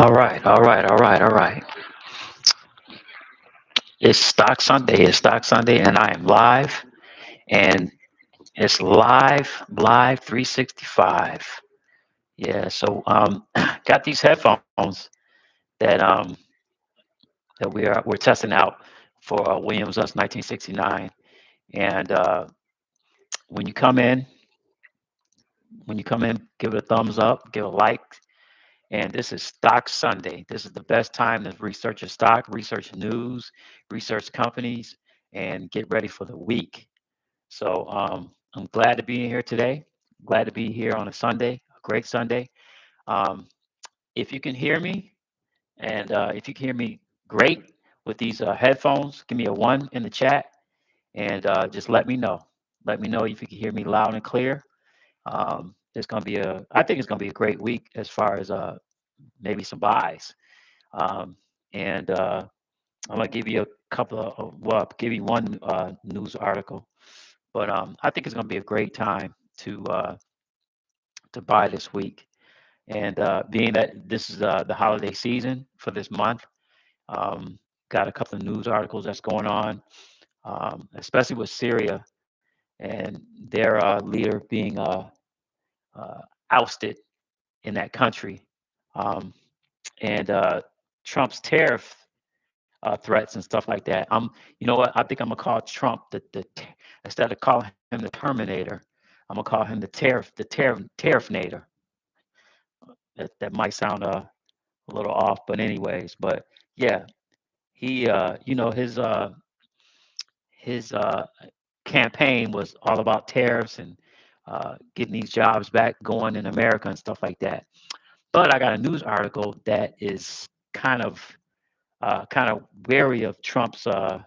All right, all right, all right, all right. It's Stock Sunday. It's Stock Sunday, and I am live, and it's live 365. Yeah. So, got these headphones that we're testing out for Williams US 1969. And when you come in, when you come in, give it a thumbs up, give a like. And this is Stock Sunday. This is the best time to research your stock, research news, research companies, and get ready for the week. So I'm glad to be in here today. Glad to be here on a Sunday, a great Sunday. Um, if you can hear me, and if you can hear me great with these headphones, give me a one in the chat, and just let me know. Let me know if you can hear me loud and clear. It's gonna be I think it's gonna be a great week as far as maybe some buys. Um, and I'm gonna give you a couple of, well, give you one news article, but I think it's gonna be a great time to buy this week. And being that this is the holiday season for this month, um, got a couple of news articles that's going on, especially with Syria and their leader being uh, ousted in that country, um, and Trump's tariff threats and stuff like that. You know what? I think I'm gonna call Trump instead of calling him the Terminator, I'm gonna call him the tariffnator. That might sound a little off, but anyways, but yeah, he his campaign was all about tariffs and getting these jobs back going in America and stuff like that. But I got a news article that is kind of wary of Trump's uh,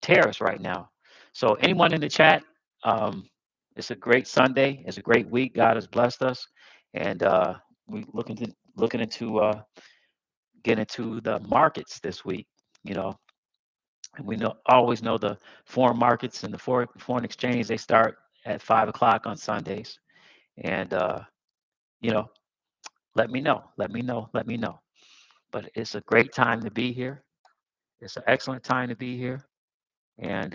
tariffs right now. So anyone in the chat, um, it's a great Sunday. It's a great week. God has blessed us, and we looking into get into the markets this week. You know, and we know always know the foreign markets and the foreign exchange. They start at 5 o'clock on Sundays, and you know, let me know, let me know, let me know. But it's a great time to be here. It's an excellent time to be here, and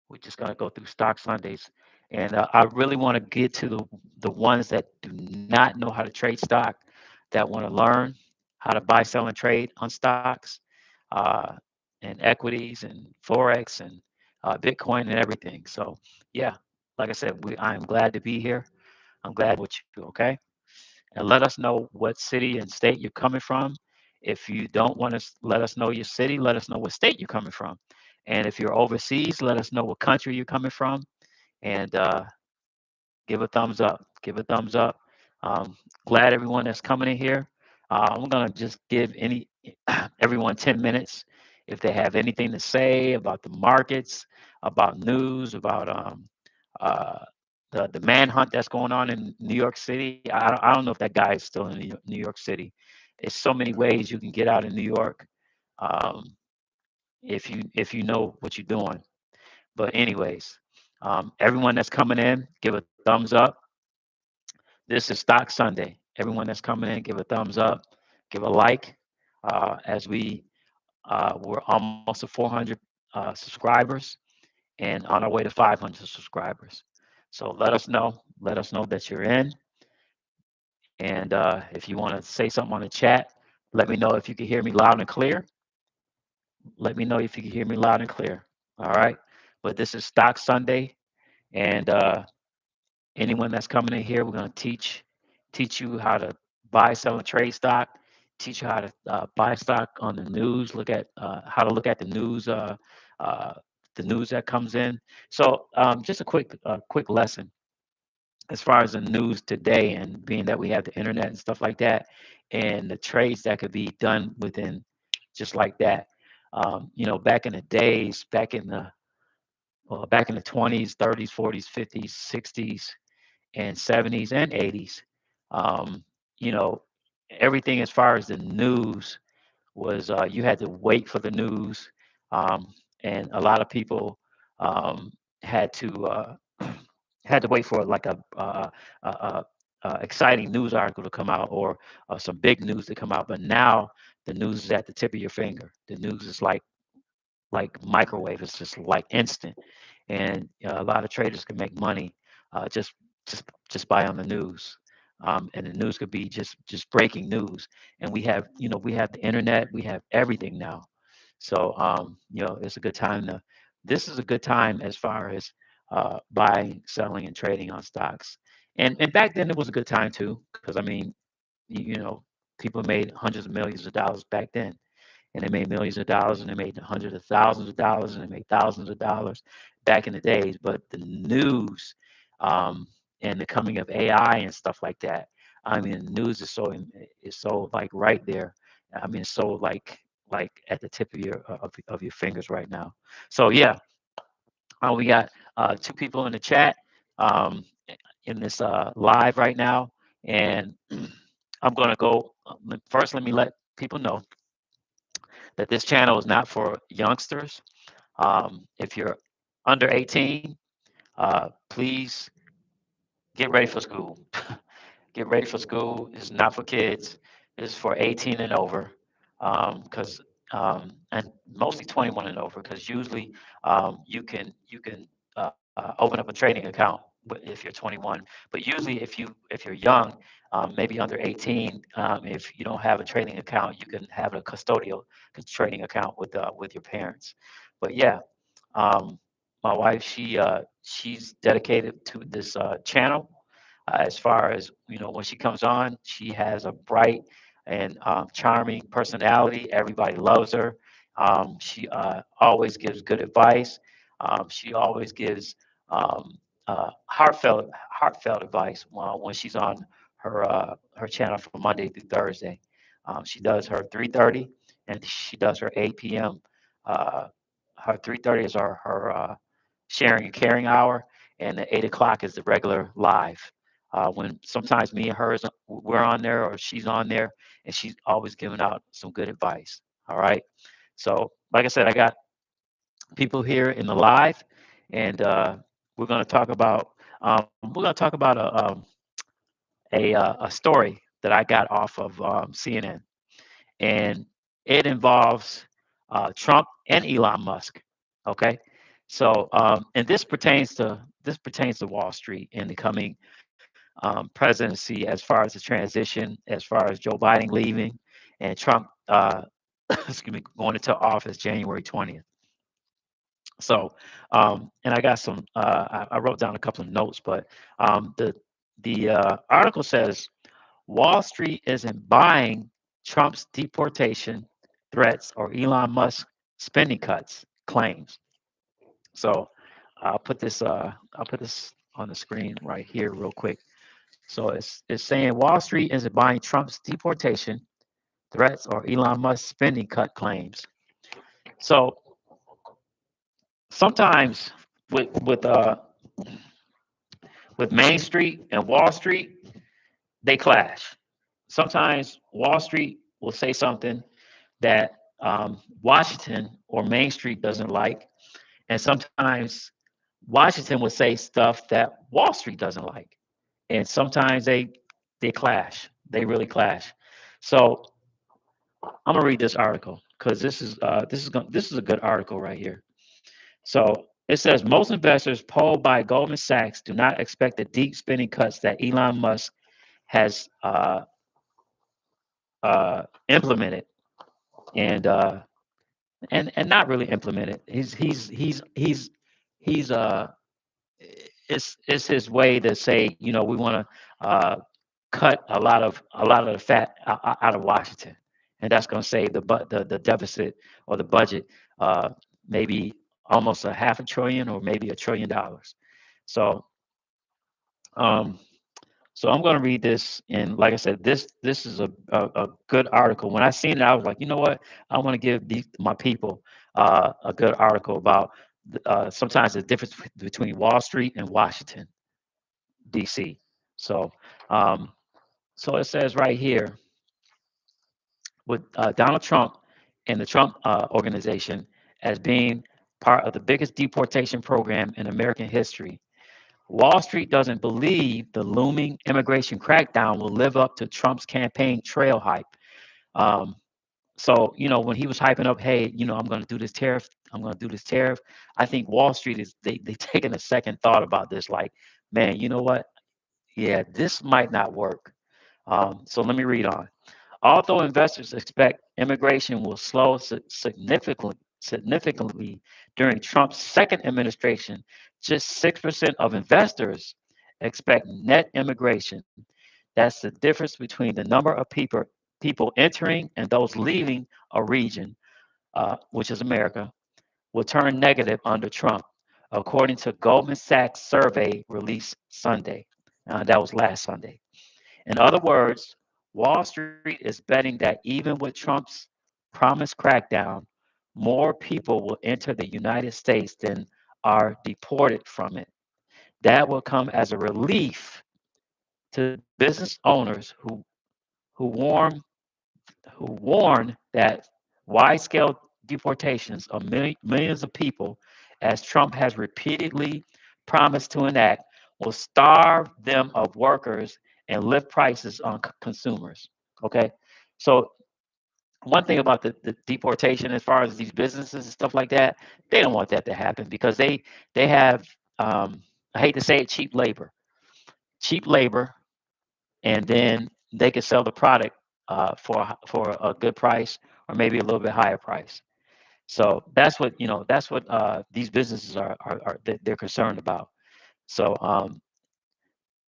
we're just gonna go through stock Sundays. And I really want to get to the ones that do not know how to trade stock, that want to learn how to buy, sell, and trade on stocks, uh, and equities and forex and Bitcoin and everything. So yeah, like I said, I am glad to be here. I'm glad with you. Okay, and let us know what city and state you're coming from. If you don't want to let us know your city, let us know what state you're coming from. And if you're overseas, let us know what country you're coming from. And give a thumbs up. Give a thumbs up. Um, Glad everyone that's coming in here. I'm gonna just give everyone 10 minutes if they have anything to say about the markets, about news, about uh, the manhunt that's going on in New York City. I don't know if that guy is still in New York City. There's so many ways you can get out in New York, um, if you know what you're doing. But anyways, everyone that's coming in, give a thumbs up. This is Stock Sunday. Everyone that's coming in, give a thumbs up, give a like. As we're almost to 400 subscribers and on our way to 500 subscribers. So let us know. Let us know that you're in. And if you want to say something on the chat, let me know if you can hear me loud and clear. Let me know if you can hear me loud and clear. All right. But this is Stock Sunday, and anyone that's coming in here, we're going to teach you how to buy, sell, and trade stock. Teach you how to buy stock on the news. Look at how to look at uh, the news that comes in. So just a quick lesson as far as the news today, and being that we have the internet and stuff like that, and the trades that could be done within just like that. Back in the days, back in the 20s, 30s, 40s, 50s, 60s, and 70s and 80s. Um, you know, Everything as far as the news was you had to wait for the news, um, and a lot of people um, had to had to wait for like a exciting news article to come out or some big news to come out. But now the news is at the tip of your finger. The news is like microwave. It's just like instant, and a lot of traders can make money just just by on the news. And the news could be just breaking news. And we have the internet, we have everything now. So it's a good time to. This is a good time as far as buying, selling, and trading on stocks. And back then it was a good time too, because I mean, people made hundreds of millions of dollars back then, and they made millions of dollars, and they made hundreds of thousands of dollars, and they made thousands of dollars back in the days. But the news and the coming of AI and stuff like that, I mean, the news is so like right there. I mean, it's so like at the tip of your fingers right now. So yeah, we got two people in the chat um, in this live right now, and I'm gonna go first. Let me let people know that this channel is not for youngsters. If you're under 18, please get ready for school. Get ready for school. It's not for kids. It's for 18 and over, because and mostly 21 and over, because usually you can open up a trading account if you're 21. But usually, if you're young, maybe under 18, if you don't have a trading account, you can have a custodial trading account with your parents. But yeah, um, my wife, she's dedicated to this channel. As far as when she comes on, she has a bright and charming personality. Everybody loves her. She always gives good advice. She always gives heartfelt advice when she's on her channel from Monday through Thursday. She does her 3:30 and she does her 8 p.m. Uh, her 3:30 is her sharing and caring hour, and the 8 o'clock is the regular live. When sometimes me and her we're on there or she's on there, and she's always giving out some good advice. All right. So, like I said, I got people here in the live, and we're going to talk about a story that I got off of CNN, and it involves Trump and Elon Musk. Okay, so and this pertains to Wall Street and the coming presidency, as far as the transition, as far as Joe Biden leaving and Trump, excuse me, going into office January 20th. So, and I got some. I wrote down a couple of notes, but the article says Wall Street isn't buying Trump's deportation threats or Elon Musk spending cuts claims. So, I'll put this on the screen right here real quick. So it's saying Wall Street isn't buying Trump's deportation threats or Elon Musk spending cut claims. So sometimes with with uh with Main Street and Wall Street, they clash. Sometimes Wall Street will say something that Washington or Main Street doesn't like, and sometimes Washington will say stuff that Wall Street doesn't like, and sometimes they clash. They really clash. So I'm gonna read this article because this is a good article right here. So it says most investors polled by Goldman Sachs do not expect the deep spending cuts that Elon Musk has implemented, and and not really implemented. He's it's his way to say, we want to cut a lot of the fat out of Washington, and that's going to save the deficit or the budget, uh, maybe almost a half a trillion or maybe $1 trillion. So um, so I'm going to read this, and like I said, this is a good article. When I seen it, I was like, you know what? I want to give my people a good article about sometimes the difference between Wall Street and Washington D.C. So um, so it says right here with Donald Trump and the Trump organization as being part of the biggest deportation program in American history. Wall Street doesn't believe the looming immigration crackdown will live up to Trump's campaign trail hype. Um, so, when he was hyping up, hey, I'm going to do this tariff, I'm going to do this tariff. I think Wall Street they taking a second thought about this. Like, man, you know what? Yeah, this might not work. So let me read on. Although investors expect immigration will slow significantly during Trump's second administration, just 6% of investors expect net immigration. That's the difference between the number of people entering and those leaving a region, which is America, will turn negative under Trump, according to Goldman Sachs survey released Sunday. That was last Sunday. In other words, Wall Street is betting that even with Trump's promised crackdown, more people will enter the United States than are deported from it. That will come as a relief to business owners who warn who warn that wide-scale deportations of millions of people, as Trump has repeatedly promised to enact, will starve them of workers and lift prices on consumers. Okay, so one thing about the deportation, as far as these businesses and stuff like that, they don't want that to happen because they have, I hate to say it, cheap labor, and then they can sell the product for a good price or maybe a little bit higher price. So that's what that's what these businesses are they're concerned about. So I'm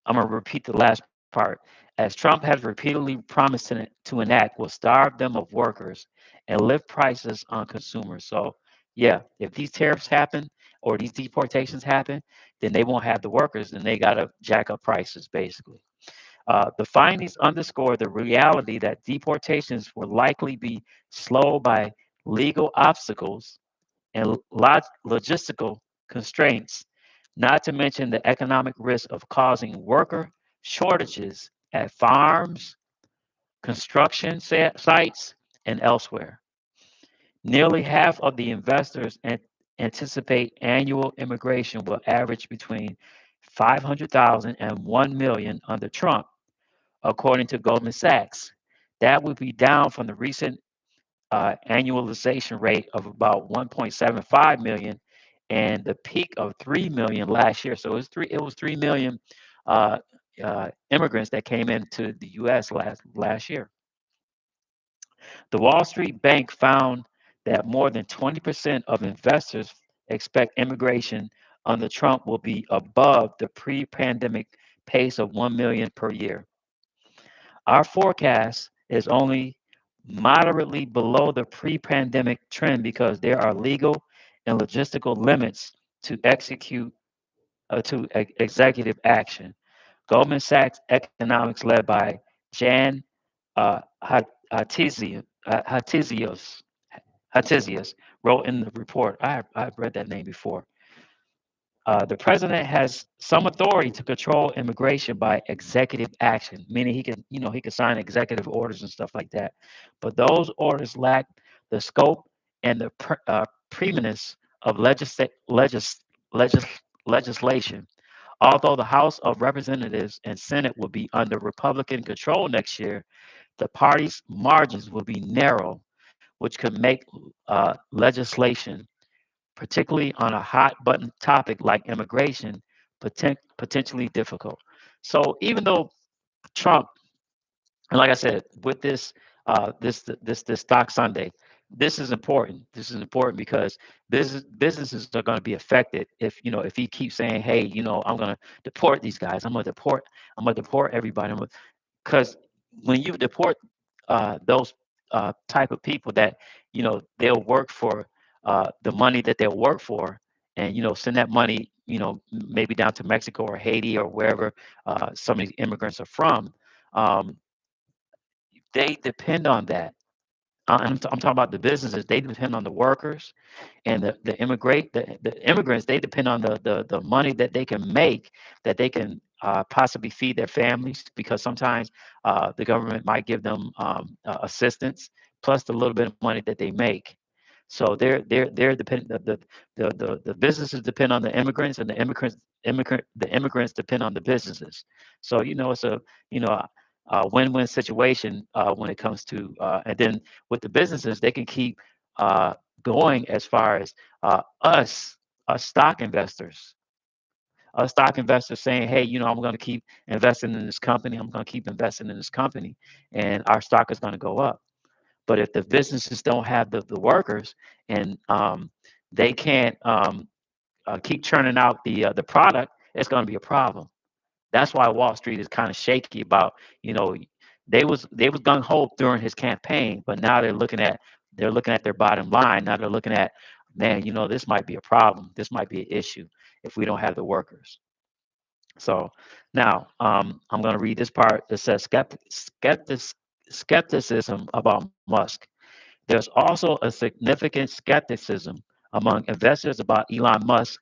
gonna repeat the last part. As Trump has repeatedly promised to enact, will starve them of workers and lift prices on consumers. So yeah, if these tariffs happen or these deportations happen, then they won't have the workers, and they gotta jack up prices basically. The findings underscore the reality that deportations will likely be slowed by legal obstacles and logistical constraints, not to mention the economic risk of causing worker shortages at farms, construction sites, and elsewhere. Nearly half of the investors anticipate annual immigration will average between 500,000 and 1 million under Trump, according to Goldman Sachs. That would be down from the recent annualization rate of about 1.75 million and the peak of 3 million last year. So it was 3 million uh, immigrants that came into the U.S. last year. The Wall Street Bank found that more than 20% of investors expect immigration under Trump will be above the pre-pandemic pace of 1 million per year. Our forecast is only moderately below the pre-pandemic trend because there are legal and logistical limits to executive action. Goldman Sachs economics, led by Jan Hatzius, Hatzius, wrote in the report. I've read that name before. The president has some authority to control immigration by executive action, meaning he can sign executive orders and stuff like that. But those orders lack the scope and the preeminence of legis- legislation. Although the House of Representatives and Senate will be under Republican control next year, the party's margins will be narrow, which could make legislation, particularly on a hot button topic like immigration, potentially difficult. So even though Trump, and like I said, with this stock Sunday, this is important. This is important because businesses are going to be affected if he keeps saying, hey, I'm going to deport these guys. I'm going to deport everybody. Because when you deport those type of people that they'll work for the money that they'll work for, and send that money maybe down to Mexico or Haiti or wherever some of these immigrants are from, um, they depend on that. I'm talking about the businesses. They depend on the workers, and the immigrants. They depend on the money that they can make, that they can possibly feed their families, because sometimes the government might give them assistance plus the little bit of money that they make. So they're dependent. The businesses depend on the immigrants, and the immigrants depend on the businesses. So it's a win-win situation when it comes to and then with the businesses they can keep uh, going as far as us stock investors. Stock investors saying, hey, I'm going to keep investing in this company. I'm going to keep investing in this company, and our stock is going to go up. But if the businesses don't have the workers and they can't keep churning out the product, it's going to be a problem. That's why Wall Street is kind of shaky about, you know, they was gung ho during his campaign, but now they're looking at their bottom line. Now they're looking at, man, this might be a problem. This might be an issue if we don't have the workers. So now I'm going to read this part that says skepticism about Musk. There's also a significant skepticism among investors about Elon Musk's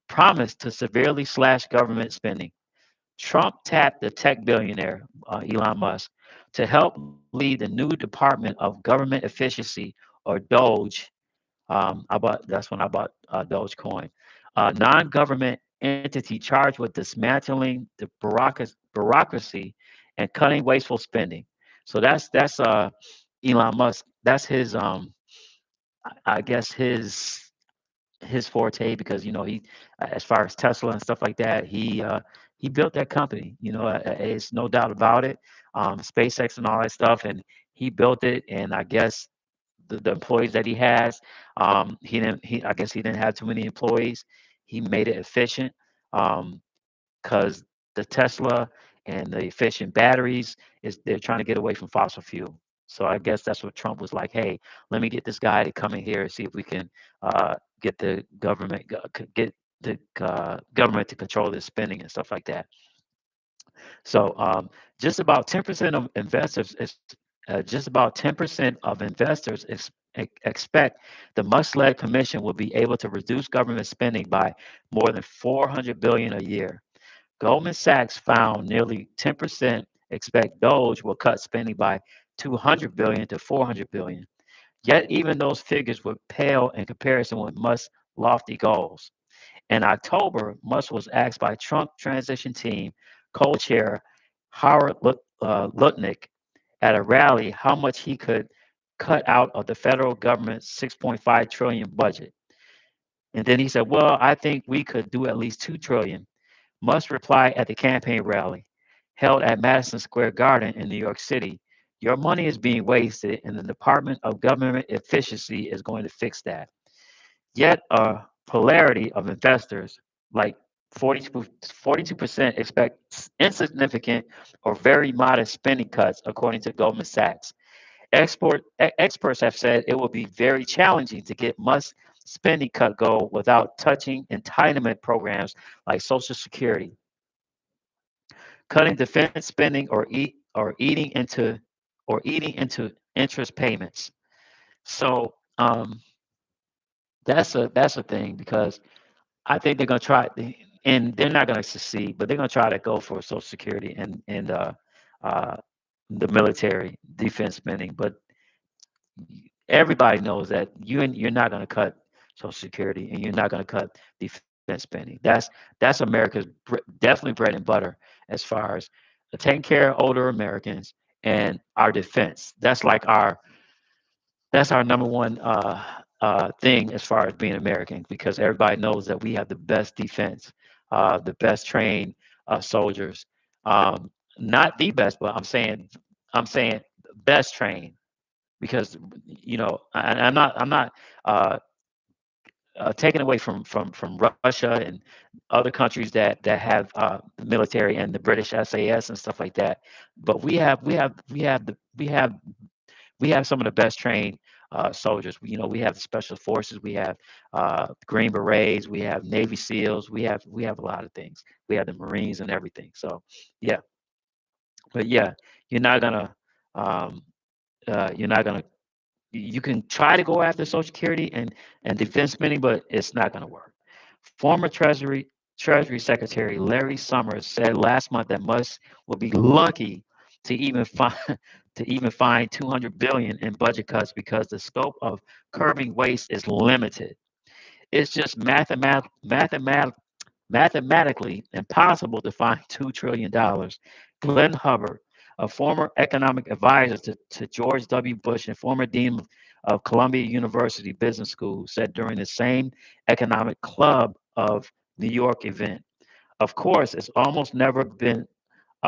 promise to severely slash government spending. Trump tapped the tech billionaire, Elon Musk, to help lead the new Department of Government Efficiency, or DOGE. That's when I bought Dogecoin, a non-government entity charged with dismantling the bureaucracy and cutting wasteful spending. So that's Elon Musk. That's his I guess his forte, because he, as far as Tesla and stuff like that, he built that company. It's no doubt about it. SpaceX and all that stuff, and he built it. And I guess the employees that he has, he didn't. I guess he didn't have too many employees. He made it efficient. Because the Tesla and the efficient batteries is they're trying to get away from fossil fuel. So I guess that's what Trump was like. Hey, let me get this guy to come in here and see if we can get the government get the government to control their spending and stuff like that. So just about 10% of investors is just about 10% of investors expect the Musk-led commission will be able to reduce government spending by more than 400 billion a year. Goldman Sachs found nearly 10% expect Doge will cut spending by 200 billion to 400 billion. Yet even those figures would pale in comparison with Musk's lofty goals. In October, Musk was asked by Trump transition team co-chair Howard Lutnick at a rally how much he could cut out of the federal government's 6.5 trillion budget. And then he said, "Well, I think we could do at least 2 trillion." Musk replied at the campaign rally held at Madison Square Garden in New York City, "Your money is being wasted, and the Department of Government Efficiency is going to fix that." Yet a polarity of investors, like 42% expect insignificant or very modest spending cuts, according to Goldman Sachs. Experts have said it will be very challenging to get Musk's spending cut goal without touching entitlement programs like Social Security, cutting defense spending, or eating into interest payments. So that's a thing, because I think they're gonna try, and they're not gonna succeed, but they're gonna try to go for Social Security and uh, the military defense spending. But everybody knows that you're not gonna cut Social Security, and you're not gonna cut defense spending. That's America's definitely bread and butter as far as taking care of older Americans and our defense. That's our number one thing as far as being American, because everybody knows that we have the best defense, the best trained soldiers. Not the best, but I'm saying best trained, because and I'm not uh, taken away from Russia and other countries that have the military and the British SAS and stuff like that. But we have some of the best trained soldiers. We have the special forces. We have Green Berets. We have Navy SEALs. We have a lot of things. We have the Marines and everything. So yeah, but yeah, you're not gonna um, you're not gonna you can try to go after Social Security and defense spending, but it's not going to work. Former Treasury Secretary Larry Summers said last month that Musk will be lucky to even find to even find 200 billion in budget cuts because the scope of curbing waste is limited. It's just mathematically impossible to find $2 trillion. Glenn Hubbard, a former economic advisor to George W. Bush and former dean of Columbia University Business School, said during the same economic club of New York event. Of course, it's almost never been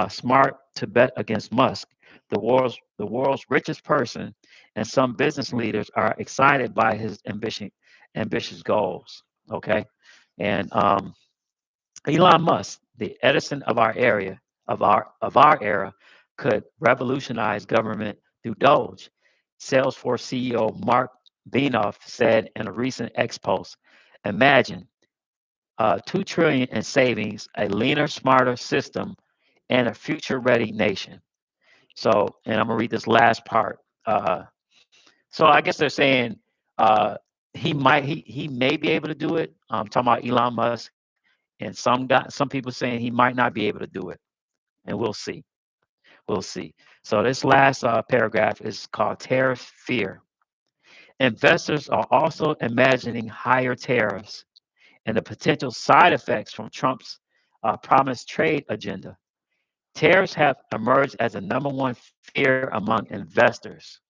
smart to bet against Musk, the world's richest person, and some business leaders are excited by his ambitious goals. Okay, and Elon Musk, the Edison of our area, of our era, could revolutionize government through Doge. Salesforce CEO Mark Benioff said in a recent X post, "Imagine 2 trillion in savings, a leaner, smarter system, and a future-ready nation." So, and I'm gonna read this last part. So I guess they're saying he may be able to do it. I'm talking about Elon Musk, and some people saying he might not be able to do it, and we'll see. We'll see. So this last paragraph is called tariff fear. Investors are also imagining higher tariffs and the potential side effects from Trump's promised trade agenda. Tariffs have emerged as the number one fear among investors.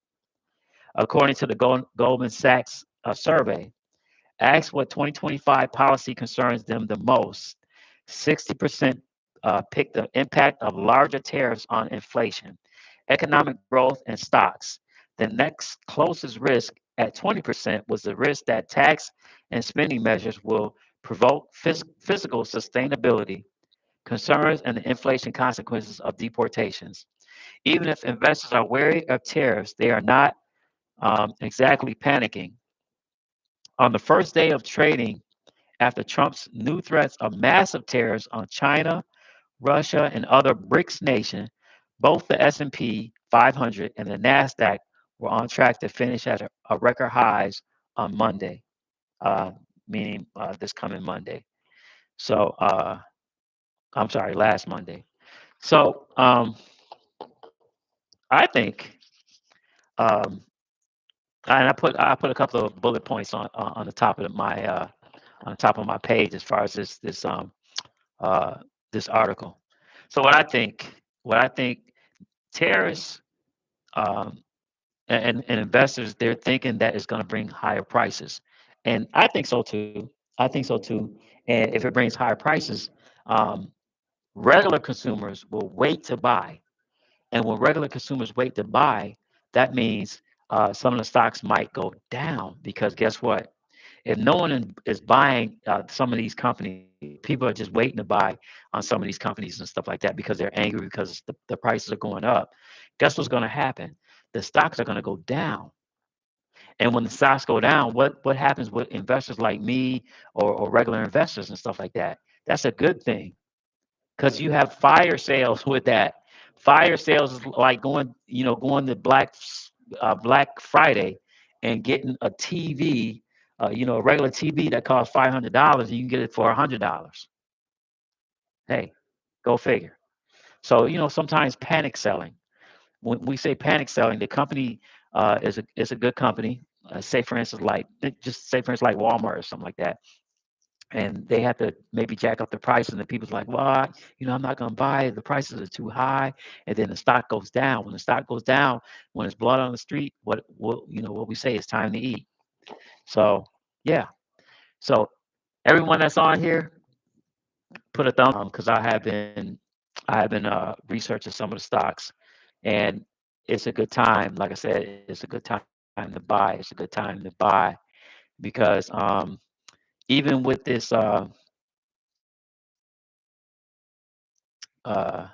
According to the Goldman Sachs survey, asked what 2025 policy concerns them the most, 60% picked the impact of larger tariffs on inflation, economic growth, and stocks. The next closest risk at 20% was the risk that tax and spending measures will provoke physical sustainability concerns and the inflation consequences of deportations. Even if investors are wary of tariffs, they are not exactly panicking. On the first day of trading, after Trump's new threats of massive tariffs on China, Russia, and other BRICS nations, both the S&P 500 and the Nasdaq were on track to finish at a record highs on Monday, uh, meaning this coming Monday. So I'm sorry, last Monday. So I think, um, and I put a couple of bullet points on the top of my on the top of my page as far as uh, this article. So what I think terrorists um, and investors, they're thinking that it's going to bring higher prices, and I think so too. I think so too. And if it brings higher prices, um, regular consumers will wait to buy, and when regular consumers wait to buy, that means some of the stocks might go down because guess what? If no one is buying some of these companies, people are just waiting to buy on some of these companies and stuff like that because they're angry because the prices are going up. Guess what's going to happen? The stocks are going to go down. And when the stocks go down, what happens with investors like me or regular investors and stuff like that? That's a good thing because you have fire sales with that. Fire sales is like going to Black Friday and getting a TV, a regular TV that costs $500, and you can get it for $100. Hey, go figure. So sometimes panic selling. When we say panic selling, the company is a good company. Say for instance, just say for instance, like Walmart or something like that, and they have to maybe jack up the price, and the people's like, well, I'm not going to buy it. The prices are too high, and then the stock goes down. When the stock goes down, when it's blood on the street, what we say is time to eat. So yeah, so everyone that's on here, put a thumb because I have been researching some of the stocks, and it's a good time. Like I said, it's a good time to buy. It's a good time to buy because even with uh,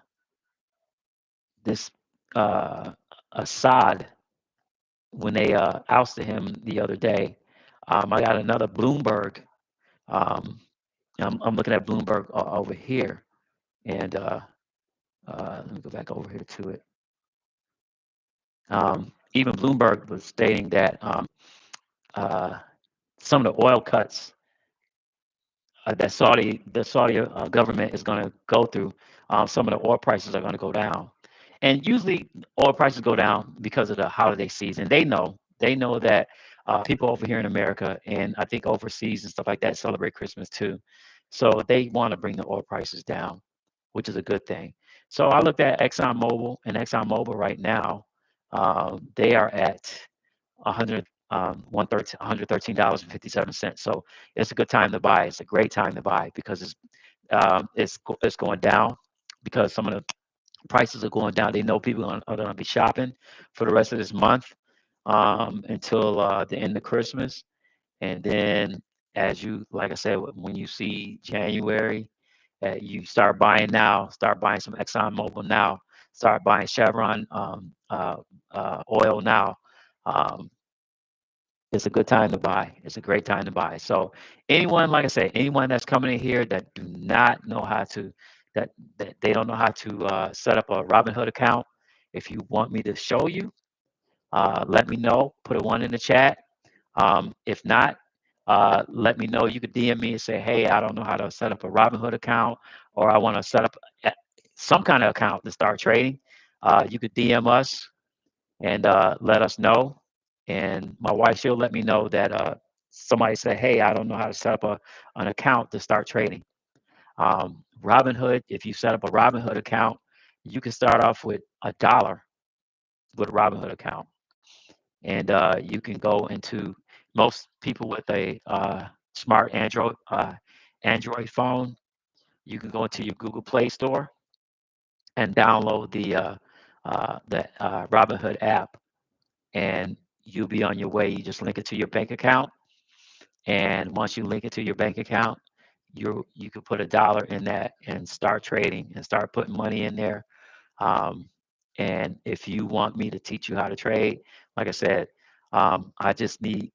this Assad, when they ousted him the other day, I got another Bloomberg. Um, I'm looking at Bloomberg over here, and let me go back over here to it. Even Bloomberg was stating that uh, some of the oil cuts that the Saudi government is going to go through, some of the oil prices are going to go down. and usually oil prices go down because of the holiday season. They know that people over here in America and I think overseas and stuff like that celebrate Christmas too. So they want to bring the oil prices down, which is a good thing. So I looked at ExxonMobil, and ExxonMobil right now, they are at 100, $113.57. So it's a good time to buy. It's a great time to buy because it's going down because some of the prices are going down. They know people are going to be shopping for the rest of this month until the end of Christmas. And then, as you, like I said, when you see January, you start buying now, start buying some ExxonMobil now, start buying Chevron oil now. Um, it's a good time to buy. It's a great time to buy. So anyone, like I say, anyone that's coming in here that do not know how to, that they don't know how to set up a Robinhood account, if you want me to show you, let me know. Put a one in the chat. If not, let me know. You could DM me and say, hey, I don't know how to set up a Robinhood account, or I want to set up some kind of account to start trading. You could DM us and let us know. And my wife, she'll let me know that somebody said, hey, I don't know how to set up an account to start trading. Robinhood, if you set up a Robinhood account, you can start off with $1 with a Robinhood account. And you can go into most people with a smart Android phone. You can go into your Google Play Store and download the Robinhood app, and you'll be on your way. You just link it to your bank account, and once you link it to your bank account, you could put $1 in that and start trading and start putting money in there. Um, and if you want me to teach you how to trade, like I said, I just need,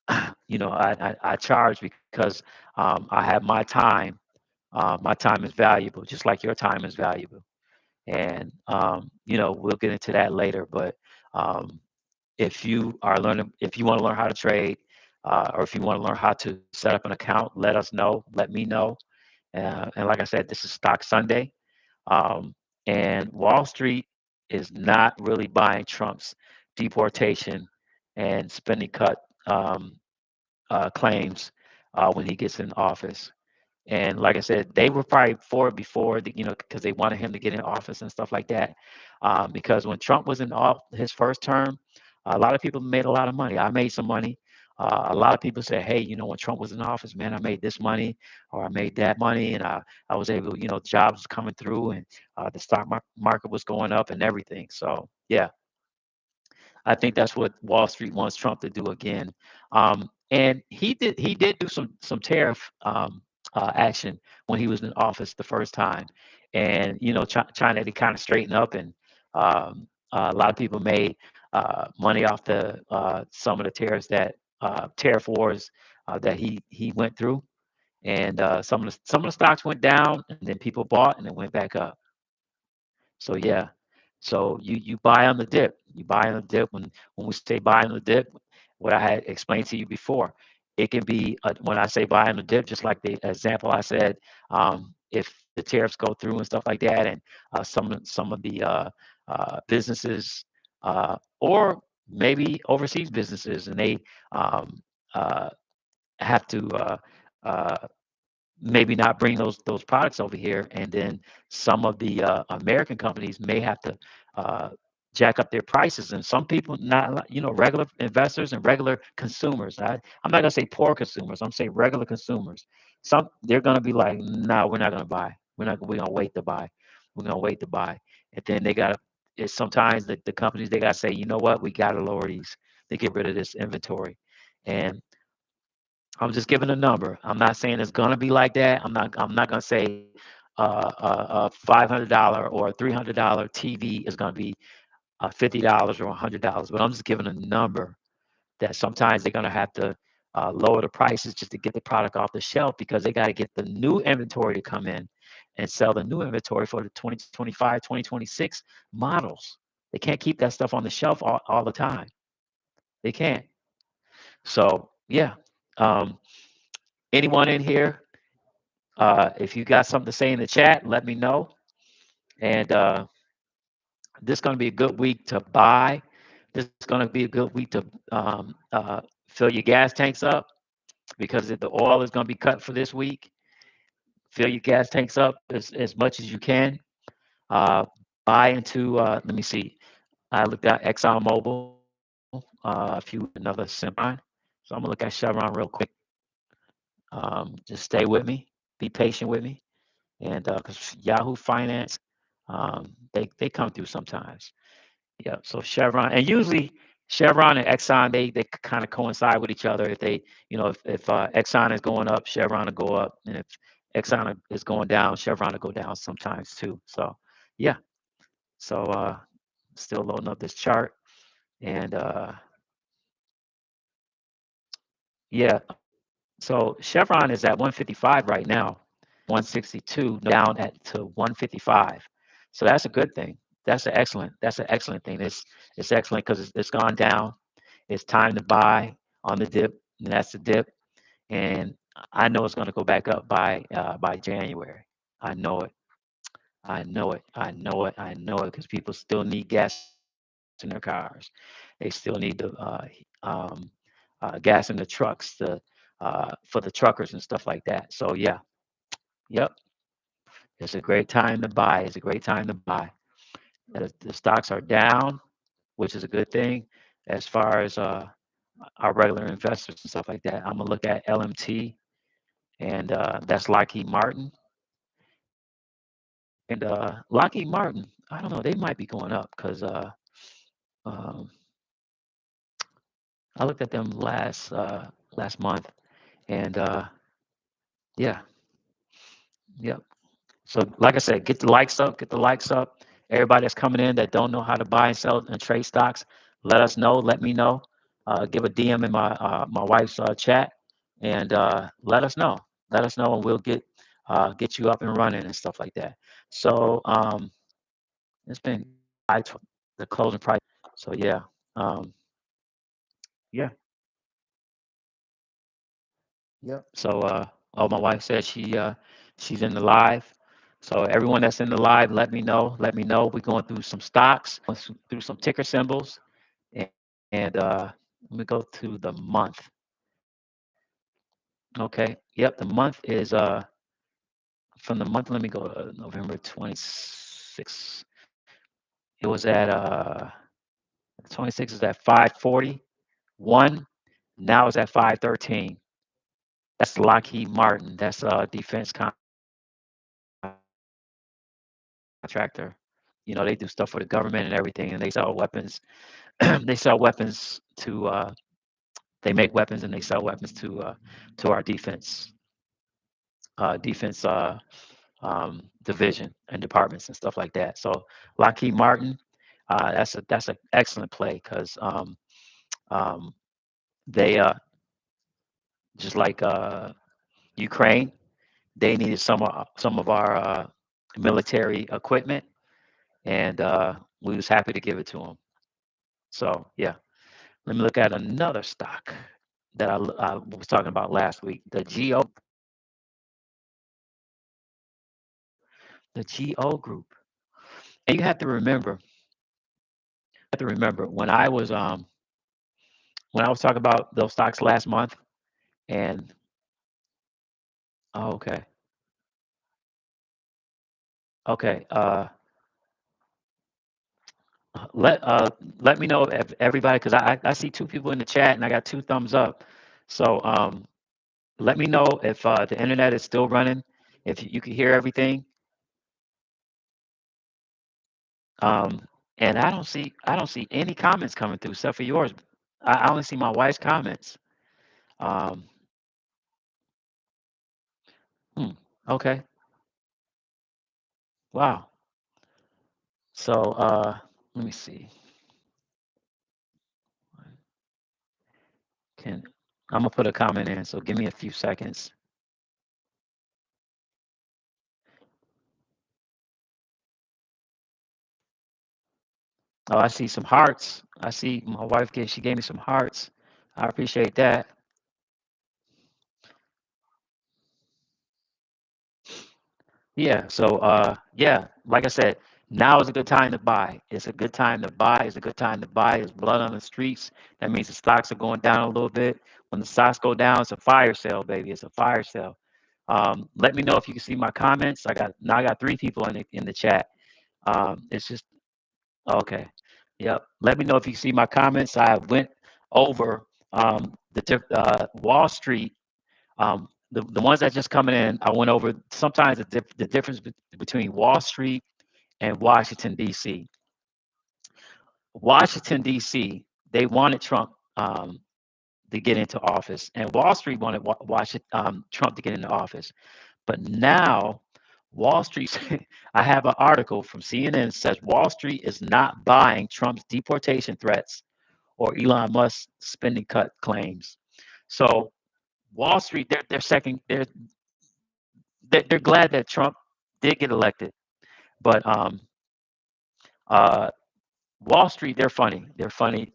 I charge because I have my time. My time is valuable, just like your time is valuable. And we'll get into that later. But um, if you want to learn how to trade, or if you want to learn how to set up an account, let us know. Let me know. And like I said, this is Stock Sunday, um, and Wall Street is not really buying Trump's deportation and spending cut claims when he gets in office. And like I said, they were probably for it before, because they wanted him to get in office and stuff like that. Because when Trump was in his first term, a lot of people made a lot of money. I made some money. A lot of people said, hey, when Trump was in office, man, I made this money or I made that money. And I was able, jobs coming through, and the stock market was going up and everything. So, yeah, I think that's what Wall Street wants Trump to do again. And he did do some tariff action when he was in office the first time, and China to kind of straighten up, and a lot of people made money off the some of the tariff wars that he went through, and some of the stocks went down, and then people bought, and it went back up. So yeah, so you buy on the dip. You buy on the dip. When we say buy on the dip, what I had explained to you before, it can be when I say buy on the dip, just like the example I said, if the tariffs go through and stuff like that, and some of the businesses, or maybe overseas businesses, and they um, uh, have to maybe not bring those products over here, and then some of the American companies may have to uh, jack up their prices, and some people not regular investors and regular consumers. I'm not gonna say poor consumers. I'm saying regular consumers. Some they're gonna be like, no, we're not gonna buy. We're gonna wait to buy. We're gonna wait to buy, and then they gotta. It's sometimes the companies they gotta say, you know what, we gotta lower these to get rid of this inventory, and I'm just giving a number. I'm not saying it's gonna be like that. I'm not gonna say a $500 or a $300 TV is gonna be $50 or $100. But I'm just giving a number that sometimes they're gonna have to lower the prices just to get the product off the shelf because they got to get the new inventory to come in and sell the new inventory for the 2025, 2026 models. They can't keep that stuff on the shelf all the time. They can't. So yeah. Um, Anyone in here, if you got something to say in the chat, let me know. And This is going to be a good week to buy. This is going to be a good week to fill your gas tanks up because the oil is going to be cut for this week. Fill your gas tanks up as much as you can. Uh, Buy into, let me see, I looked at ExxonMobil a few weeks ago, another Chevron. So I'm going to look at Chevron real quick. Just stay with me, be patient with me. And because Yahoo Finance, they come through sometimes. Yeah. So Chevron, and usually Chevron and Exxon, they kind of coincide with each other. If they, if Exxon is going up, Chevron will go up, and if Exxon is going down, Chevron will go down sometimes too. So yeah. So still loading up this chart, and yeah. So Chevron is at 155 right now, 162 down at to 155. So that's a good thing. That's an excellent thing. It's excellent because it's gone down. It's time to buy on the dip, and that's the dip. And I know it's going to go back up by January. I know it. I know it. I know it. I know it because people still need gas in their cars. They still need the um, gas in the trucks for the truckers and stuff like that. So yeah, yep, it's a great time to buy. It's a great time to buy. The stocks are down, which is a good thing as far as our regular investors and stuff like that. I'm gonna look at LMT, and that's Lockheed Martin. And Lockheed Martin, I don't know, they might be going up because um, I looked at them last month, and yeah, yep. So like I said, get the likes up, get the likes up. Everybody that's coming in that don't know how to buy and sell and trade stocks, let us know. Let me know. Give a DM in my wife's chat, and let us know. Let us know, and we'll get you up and running and stuff like that. So it's been the closing price. So yeah, um, yeah, yep. So oh, my wife said she's in the live. So everyone that's in the live, let me know. Let me know. We're going through some stocks, through some ticker symbols, and let me go to the month. Okay. Yep. The month is from the month. Let me go to November 26th. It was at 26 is at 541. Now it's at 513. That's Lockheed Martin. That's a defense contractor. They do stuff for the government and everything, and they sell weapons. They sell weapons to. They make weapons and they sell weapons to our defense division and departments and stuff like that. So Lockheed Martin, that's an excellent play because um, they just like Ukraine, they needed some of our military equipment, and we was happy to give it to them. So yeah, let me look at another stock that I was talking about last week, the GO group. And you have to remember when I was talking about those stocks last month, and oh, okay, okay, let uh let me know if everybody, because I see two people in the chat and I got two thumbs up. So let me know if the internet is still running, if you can hear everything. Um, and I don't see any comments coming through except for yours. I only see my wife's comments. Um, hmm, okay, wow. So let me see. Can I'm gonna put a comment in, so give me a few seconds. Oh, I see some hearts. I see my wife she gave me some hearts. I appreciate that. Yeah. So yeah, like I said, Now is a good time to buy. It's a good time to buy. It's a good time to buy. There's blood on the streets. That means the stocks are going down a little bit. When the stocks go down, it's a fire sale, baby. It's a fire sale. Let me know if you can see my comments. I got three people in the chat. It's just okay. Yep. Let me know if you see my comments. I went over Wall Street. The ones that just coming in. I went over sometimes the difference between Wall Street and Washington D.C. Washington D.C. They wanted Trump to get into office, and Wall Street wanted Trump to get into office. But now Wall Street, I have an article from CNN says Wall Street is not buying Trump's deportation threats or Elon Musk's spending cut claims. So Wall Street, they're second, they're glad that Trump did get elected, but uh, Wall Street, they're funny. They're funny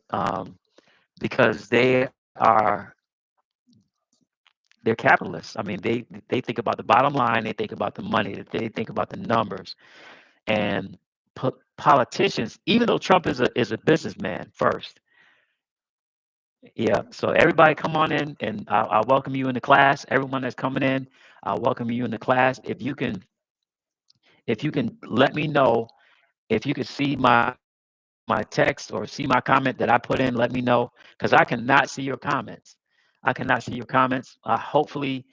because they're capitalists. I mean, they think about the bottom line, they think about the money, they think about the numbers, and politicians. Even though Trump is a businessman first, yeah. So everybody, come on in, and I welcome you in the class. Everyone that's coming in, I welcome you in the class. If you can let me know if you can see my text or see my comment that I put in, let me know because I cannot see your comments. I cannot see your comments. Hopefully,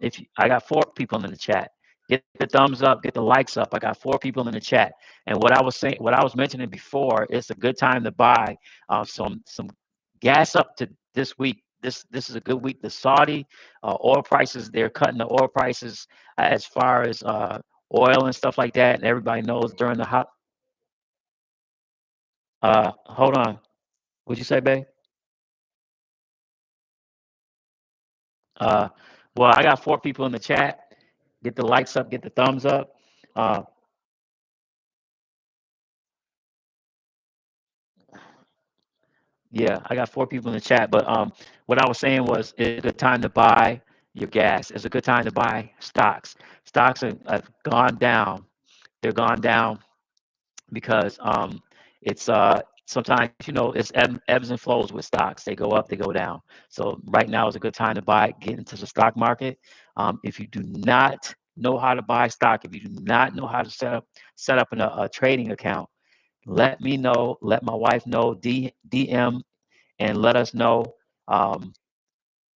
if you, I got four people in the chat, get the thumbs up, get the likes up. I got four people in the chat, and what I was saying, what I was mentioning before, it's a good time to buy some gas up to this week. This is a good week. The Saudi oil prices, they're cutting the oil prices as far as oil and stuff like that. And everybody knows during the hot. Hold on. What'd you say, babe? Uh, well, I got four people in the chat. Get the likes up, get the thumbs up. Uh, yeah, I got four people in the chat. But what I was saying was, it's a good time to buy your gas. It's a good time to buy stocks. Stocks have gone down. They're gone down because it's sometimes it's ebbs and flows with stocks. They go up, they go down. So right now is a good time to buy, get into the stock market. If you do not know how to buy stock, if you do not know how to set up a trading account, let me know. Let my wife know. DM and let us know. Um,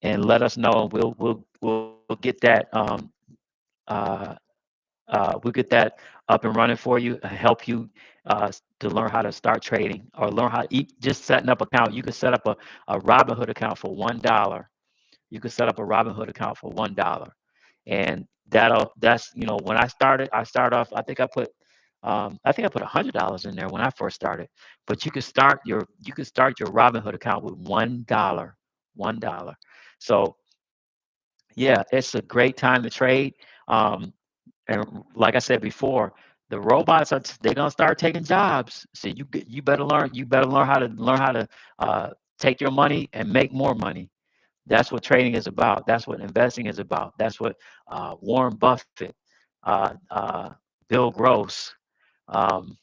and let us know. And we'll get that uh, we'll get that up and running for you, help you to learn how to start trading or learn how to eat. Just setting up account. You can set up a Robinhood account for $1. You can set up a Robinhood account for $1, and that's when I start off. I think I put $100 in there when I first started. But you can start your Robinhood account with $1, $1. So yeah, it's a great time to trade. Um, and like I said before, the robots they're gonna start taking jobs. So you better learn. You better learn how to take your money and make more money. That's what trading is about. That's what investing is about. That's what Warren Buffett, Bill Gross, um,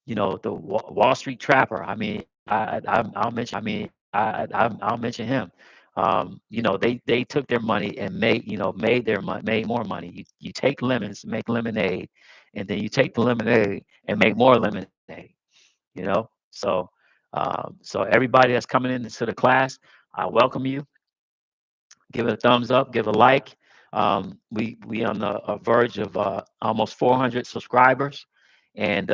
the Wall Street Trapper. I mean, I'll mention him. They took their money and made more money. You take lemons, make lemonade, and then you take the lemonade and make more lemonade. So so everybody that's coming into the class, I welcome you. Give it a thumbs up, give a like. We on the verge of almost 400 subscribers, and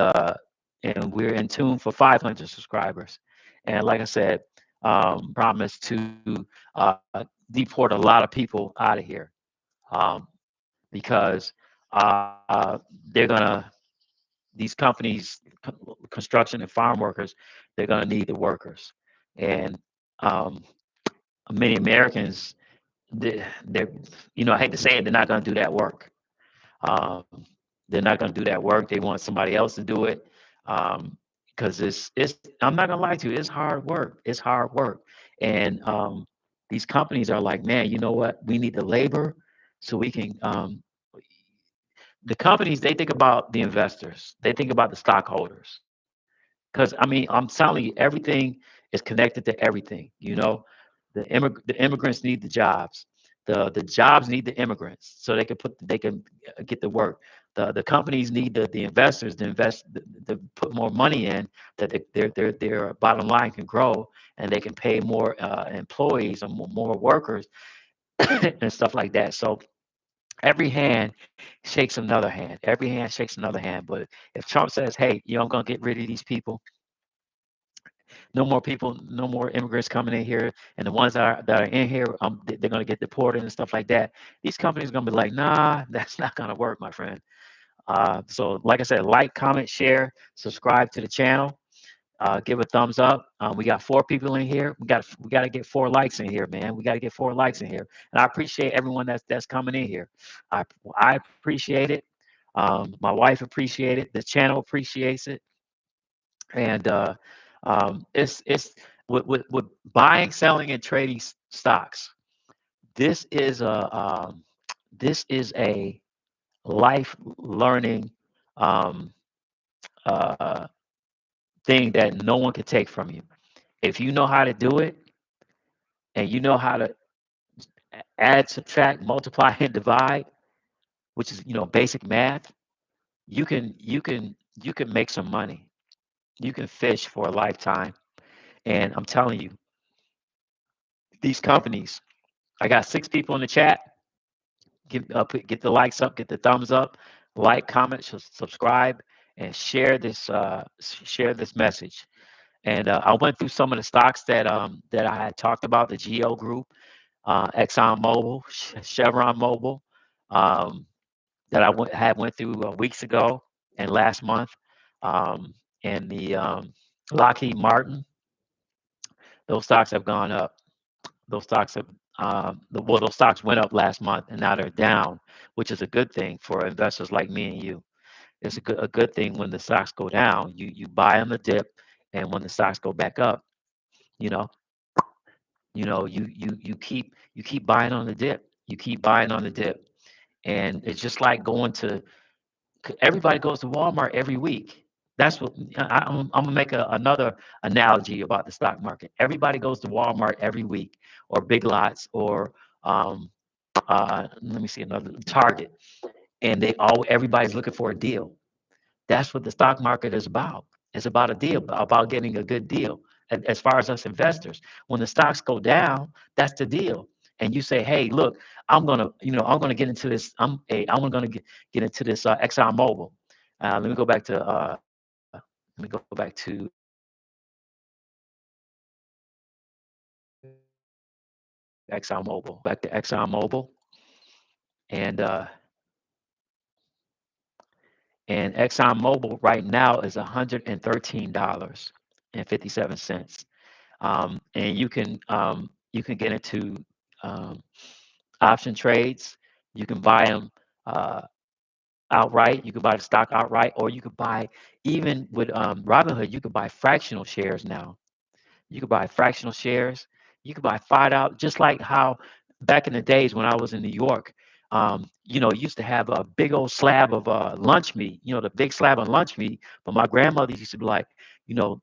we're in tune for 500 subscribers. And like I said, promise to deport a lot of people out of here, um, because they're gonna these companies, construction and farm workers, they're gonna need the workers, and um, many Americans they're I hate to say it, they're not going to do that work. Um, they're not going to do that work. They want somebody else to do it because it's. I'm not going to lie to you. It's hard work. It's hard work, and these companies are like, man, you know what? We need the labor so we can the companies, they think about the investors. They think about the stockholders. Because I mean, I'm telling you, everything is connected to everything. You know, the immigrants need the jobs. The jobs need the immigrants so they can get the work. The companies need the investors to invest to put more money in that their bottom line can grow and they can pay more employees or more workers and stuff like that. So every hand shakes another hand. Every hand shakes another hand. But if Trump says, "Hey, I'm going to get rid of these people," no more people, no more immigrants coming in here, and the ones that are in here, they're going to get deported and stuff like that. These companies are going to be like, "Nah, that's not going to work, my friend." So, like I said, like, comment, share, subscribe to the channel. Give a thumbs up. We got 4 people in here. We got to get 4 likes in here, man. We got to get 4 likes in here. And I appreciate everyone that's coming in here. I appreciate it. My wife appreciates it. The channel appreciates it. And it's with buying, selling, and trading stocks. This is a life learning um, uh, thing that no one can take from you. If you know how to do it and you know how to add, subtract, multiply, and divide, which is basic math, you can make some money. You can fish for a lifetime. And I'm telling you, these companies. I got 6 people in the chat. Get the likes up, get the thumbs up, like, comment, subscribe, and share this message. And I went through some of the stocks that I had talked about, the Geo Group, Exxon Mobil, Chevron Mobil, um, that I went through weeks ago and last month, um, and the Lockheed Martin. Those stocks have gone up. Those stocks have those stocks went up last month and now they're down, which is a good thing for investors like me and you. It's a good thing when the stocks go down. You buy on the dip, and when the stocks go back up, you know, you keep buying on the dip. You keep buying on the dip, and it's just like going to everybody goes to Walmart every week. That's what I'm gonna make another analogy about the stock market. Everybody goes to Walmart every week, or Big Lots, or um, let me see another Target, and everybody's looking for a deal. That's what the stock market is about. It's about a deal, about getting a good deal. As far as us investors, when the stocks go down, that's the deal. And you say, "Hey, look, I'm gonna get into this. I'm gonna get into this Exxon Mobil." Let me go back to Exxon Mobil. Back to Exxon Mobil, and ExxonMobil right now is $113.57. And you can get into um, option trades. You can buy them outright. You can buy the stock outright, or you could buy, even with Robinhood, you could buy fractional shares now. You could buy fractional shares. You could buy $5, just like how back in the days when I was in New York, used to have a big old slab of lunch meat, the big slab of lunch meat. But my grandmother used to be like,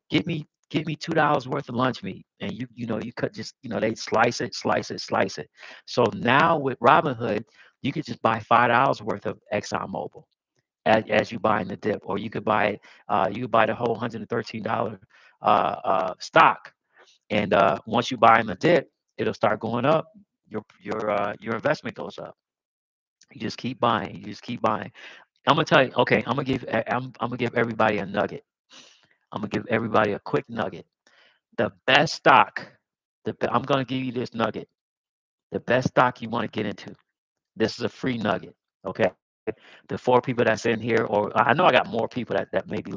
give me $2 worth of lunch meat, and you cut just they slice it, slice it, slice it. So now with Robinhood, you could just buy $5 worth of ExxonMobil as you buy in the dip, or you could buy it. You could buy the whole $113 stock, and once you buy in the dip, it'll start going up. Your investment goes up. You just keep buying. You just keep buying. I'm gonna tell you. Okay, I'm gonna give everybody a nugget. I'm gonna give everybody a quick nugget. The best stock. I'm gonna give you this nugget. The best stock you want to get into. This is a free nugget. Okay. The 4 people that's in here, or I know I got more people that's maybe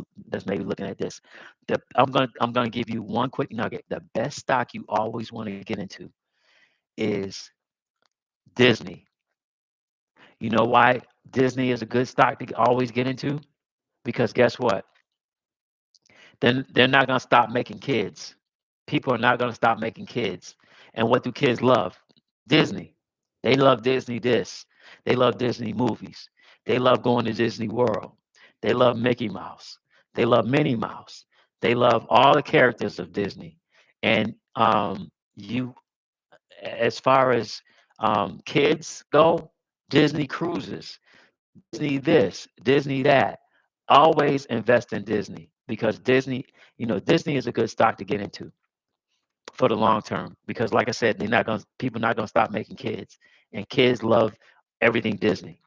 looking at this. I'm gonna give you one quick nugget. The best stock you always want to get into is Disney. You know why Disney is a good stock to always get into? Because guess what? Then they're not going to stop making kids. People are not going to stop making kids. And what do kids love? Disney. They love Disney this. They love Disney movies. They love going to Disney World. They love Mickey Mouse. They love Minnie Mouse. They love all the characters of Disney. And you, as far as kids go, Disney cruises, Disney this, Disney that. Always invest in Disney because Disney, Disney is a good stock to get into for the long term. Because, like I said, people not gonna stop making kids, and kids love everything Disney,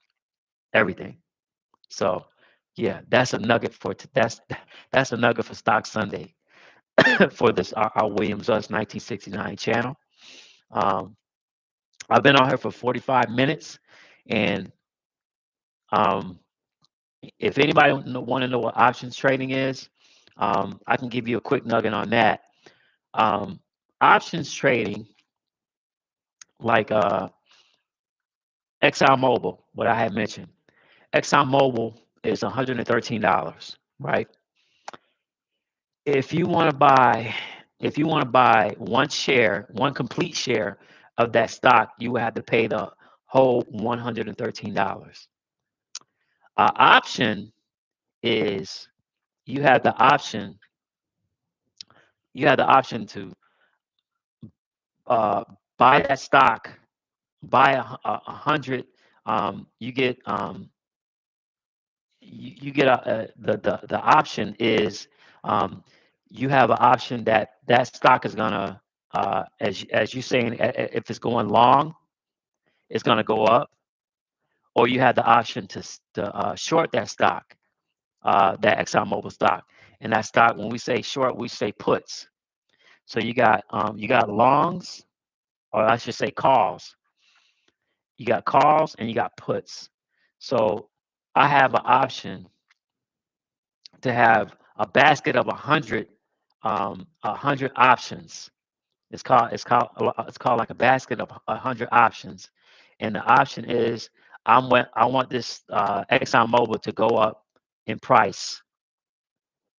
everything. So, yeah, that's a nugget that's a nugget for Stock Sunday for this our Williams Us 1969 channel. Um, I've been on here for 45 minutes, and um, if anybody want to know what options trading is, I can give you a quick nugget on that. Um, Options trading, like ExxonMobil, what I had mentioned. ExxonMobil is $113, right? If you want to buy, if you want to buy one share, one complete share of that stock, you would have to pay the whole $113. Option is you have the option, you have the option to uh, buy that stock, buy a hundred. You get you get the option is um, you have an option that that stock is gonna as you saying if it's going long, it's gonna go up, or you have the option to short that stock, that ExxonMobil stock, and that stock when we say short, we say puts. So you got longs, or I should say calls. You got calls and you got puts. So I have an option to have a basket of 100 options. It's called like a basket of 100 options, and the option is I want this ExxonMobil to go up in price,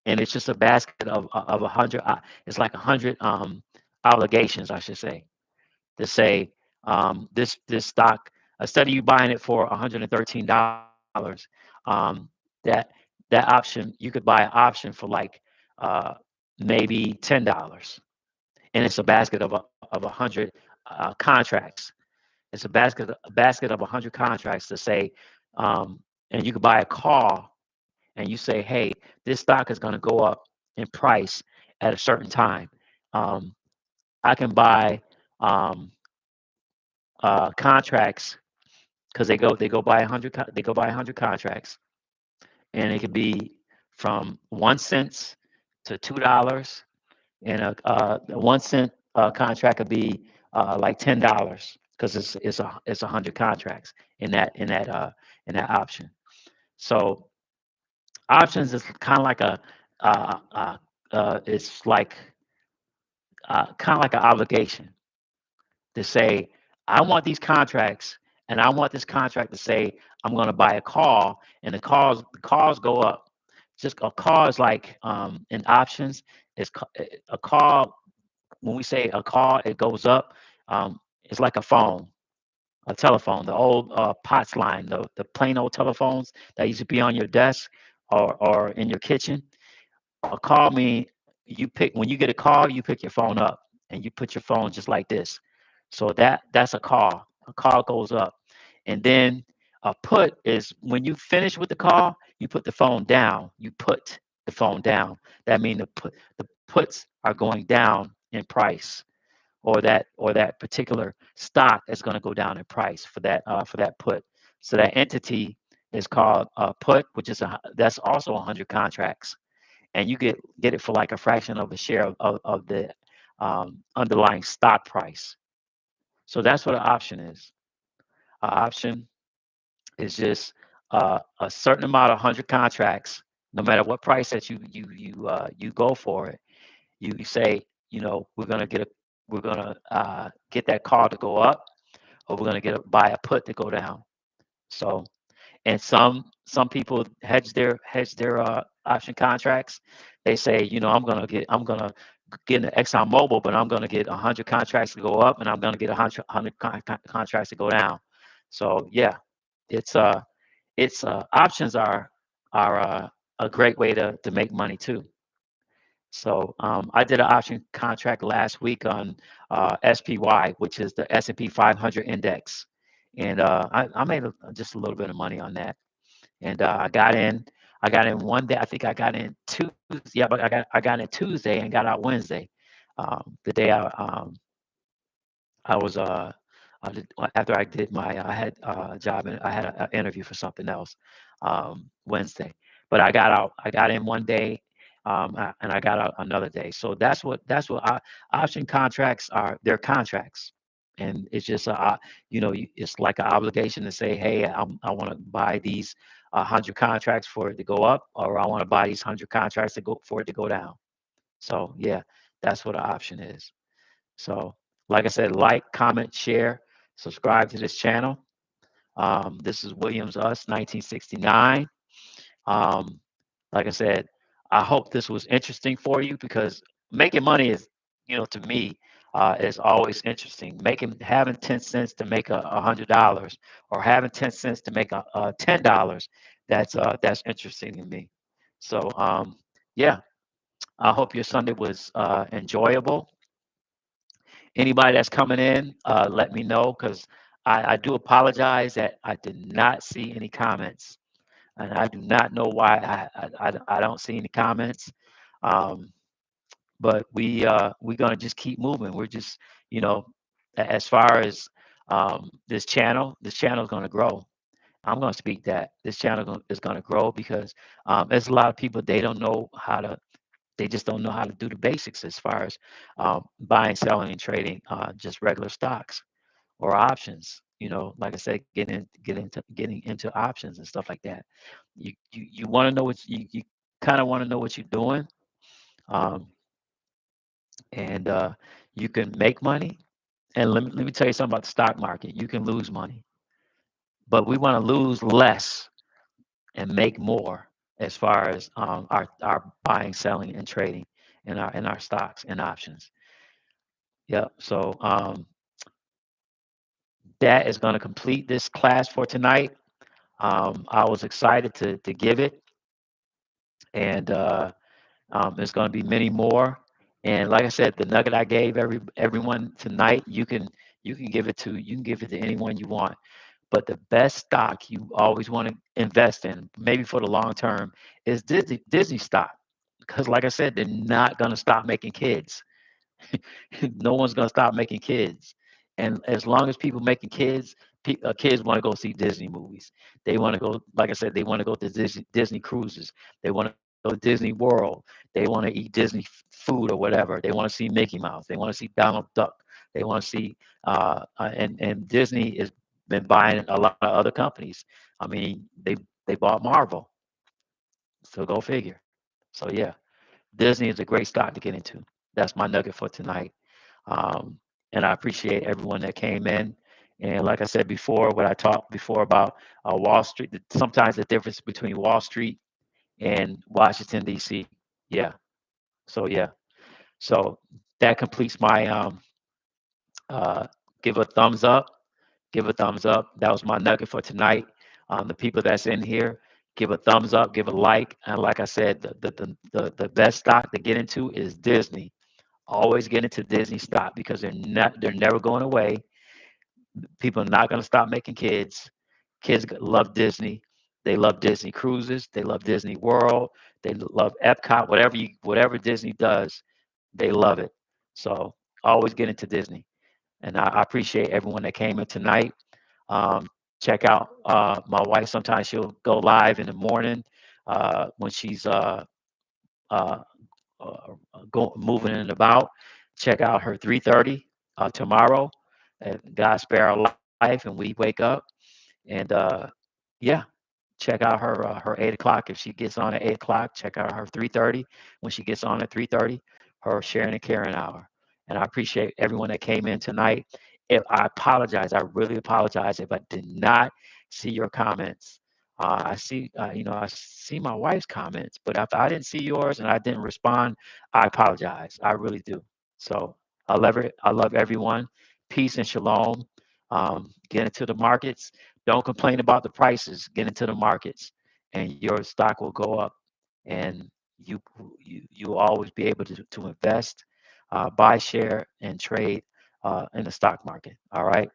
and it's just a basket of 100. It's like 100 obligations, I should say, to say this stock, instead of you buying it for $113, that that option you could buy an option for like uh, maybe $10, and it's a basket of 100 contracts. It's a basket of 100 contracts to say, and you could buy a call, and you say, hey, this stock is going to go up in price at a certain time. Um, I can buy um, contracts because they go by 100 they go by 100 contracts, and it could be from 1 cent to $2, and a 1 cent contract could be like $10 because it's 100 contracts in that option. So options is kind of like a it's like kind of like an obligation to say, I want these contracts, and I want this contract to say I'm going to buy a call, and the calls go up. Just a call is like in options is a call. When we say a call, it goes up. It's like a phone, a telephone, the old POTS line, the plain old telephones that used to be on your desk or in your kitchen. A call me, you pick when you get a call, you pick your phone up and you put your phone just like this. So that's a call. A call goes up. And then a put is when you finish with the call, you put the phone down. You put the phone down. That means the puts are going down in price, or that particular stock is going to go down in price for that put. So that entity is called a put, which is that's also 100 contracts, and you get it for like a fraction of a share of the underlying stock price. So that's what an option is. An option is just a certain amount of 100 contracts, no matter what price that you go for it. You say, we're gonna get that call to go up, or we're gonna buy a put to go down. So, and some people hedge their option contracts. They say, I'm gonna get an ExxonMobil, but I'm gonna get 100 contracts to go up, and I'm gonna get 100 contracts to go down. So yeah, it's it's options are a great way to make money too. So I did an option contract last week on SPY, which is the S&P 500 index, and I made just a little bit of money on that. And I got in. I got in one day. I think I got in Tuesday. Yeah, but I got in Tuesday and got out Wednesday. The day I was after I did my I had a job and I had an interview for something else Wednesday, but I got out. I got in one day, and I got out another day. So that's what option contracts are. They're contracts, and it's just it's like an obligation to say, hey, I want to buy these 100 contracts for it to go up, or I want to buy these 100 contracts to go for it to go down. So yeah, that's what an option is. So, like I said, like, comment, share, subscribe to this channel. This is Williams Us 1969. Um, like I said, I hope this was interesting for you because making money is, to me, is always interesting. Having 10 cents to make $100, or having 10 cents to make a $10. That's interesting to me. So yeah, I hope your Sunday was enjoyable. Anybody that's coming in, let me know because I do apologize that I did not see any comments, and I do not know why I don't see any comments. Um, but we're gonna just keep moving. We're just you know as far as this channel is gonna grow. I'm gonna speak that this channel is gonna grow because there's a lot of people they don't know how to they just don't know how to do the basics as far as buying, selling, and trading just regular stocks or options. Like I said, getting into options and stuff like that. You want to know you kind of want to know what you're doing, um, and you can make money. And let me tell you something about the stock market. You can lose money, but we want to lose less and make more as far as our buying, selling, and trading in our stocks and options. Yeah. So that is going to complete this class for tonight. I was excited to give it, and there's going to be many more. And like I said, the nugget I gave everyone tonight, you can give it to anyone you want. But the best stock you always want to invest in, maybe for the long term, is Disney stock, because like I said, they're not going to stop making kids. No one's gonna stop making kids. And as long as people making kids, kids want to go see Disney movies. They want to go, like I said, they want to go to Disney cruises. They want to go to Disney World. They want to eat Disney food or whatever. They want to see Mickey Mouse. They want to see Donald Duck. They want to see, and Disney has been buying a lot of other companies. I mean, they bought Marvel, so go figure. So yeah, Disney is a great stock to get into. That's my nugget for tonight. Um, and I appreciate everyone that came in. And like I said before, what I talked before about Wall Street, sometimes the difference between Wall Street and Washington, D.C. Yeah. So, yeah. So that completes my uh, give a thumbs up. Give a thumbs up. That was my nugget for tonight. The people that's in here, give a thumbs up, give a like. And like I said, the best stock to get into is Disney. Always get into Disney stock because they're never going away. People are not going to stop making kids. Kids love Disney. They love Disney cruises. They love Disney World. They love Epcot. Whatever Disney does, they love it. So always get into Disney. And I appreciate everyone that came in tonight. Um, check out my wife. Sometimes she'll go live in the morning when she's uh, moving and about. Check out her 3:30 tomorrow. And God spare our life, and we wake up. And yeah, check out her 8 o'clock if she gets on at 8 o'clock. Check out her 3:30 when she gets on at 3:30. Her sharing and caring hour. And I appreciate everyone that came in tonight. If I apologize, I really apologize if I did not see your comments. I see my wife's comments, but if I didn't see yours and I didn't respond, I apologize. I really do. So I love it. I love everyone. Peace and shalom. Get into the markets. Don't complain about the prices. Get into the markets, and your stock will go up, and you you'll always be able to invest, buy, share, and trade in the stock market. All right.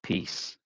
Peace.